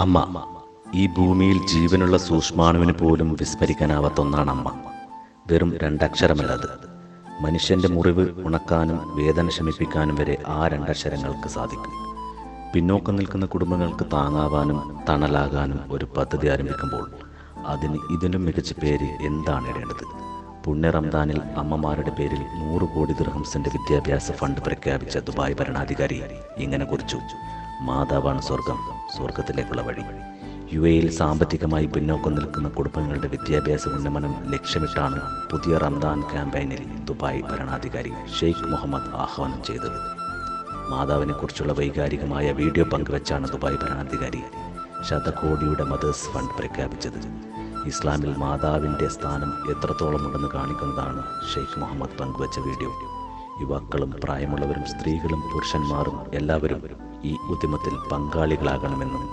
അമ്മ. ഈ ഭൂമിയിൽ ജീവനുള്ള സൂക്ഷ്മാണുവിന് പോലും വിസ്മരിക്കാനാവാത്ത ഒന്നാണ് അമ്മ. വെറും രണ്ടക്ഷരമല്ല അത്. മനുഷ്യൻ്റെ മുറിവ് ഉണക്കാനും വേദന ശമിപ്പിക്കാനും വരെ ആ രണ്ടക്ഷരങ്ങൾക്ക് സാധിക്കും. പിന്നോക്കം നിൽക്കുന്ന കുടുംബങ്ങൾക്ക് താങ്ങാവാനും തണലാകാനും ഒരു പദ്ധതി ആരംഭിക്കുമ്പോൾ അതിന് ഇതിനും മികച്ച പേര് എന്താണ് ഇടേണ്ടത്? പുണ്യ റംദാനിൽ അമ്മമാരുടെ പേരിൽ 100 കോടി ദിർഹംസിന്റെ വിദ്യാഭ്യാസ ഫണ്ട് പ്രഖ്യാപിച്ച ദുബായ് ഭരണാധികാരി ഇങ്ങനെ കുറിച്ചു: മാതാവാണ് സ്വർഗം, സ്വർഗത്തിലേക്കുള്ള വഴി. UAE-യിൽ സാമ്പത്തികമായി പിന്നോക്കം നിൽക്കുന്ന കുടുംബങ്ങളുടെ വിദ്യാഭ്യാസ ഉന്നമനം ലക്ഷ്യമിട്ടാണ് പുതിയ റംദാൻ ക്യാമ്പയിനിൽ ദുബായ് ഭരണാധികാരി ഷെയ്ഖ് മുഹമ്മദ് ആഹ്വാനം ചെയ്തത്. മാതാവിനെ കുറിച്ചുള്ള വൈകാരികമായ വീഡിയോ പങ്കുവച്ചാണ് ദുബായ് ഭരണാധികാരി ശതകോടിയുടെ മദേഴ്സ് ഫണ്ട് പ്രഖ്യാപിച്ചത്. ഇസ്ലാമിൽ മാതാവിൻ്റെ സ്ഥാനം എത്രത്തോളം ഉണ്ടെന്ന് കാണിക്കുന്നതാണ് ഷെയ്ഖ് മുഹമ്മദ് പങ്കുവച്ച വീഡിയോ. യുവാക്കളും പ്രായമുള്ളവരും സ്ത്രീകളും പുരുഷന്മാരും എല്ലാവരും ഈ ഉദ്യമത്തിൽ പങ്കാളികളാകണമെന്നും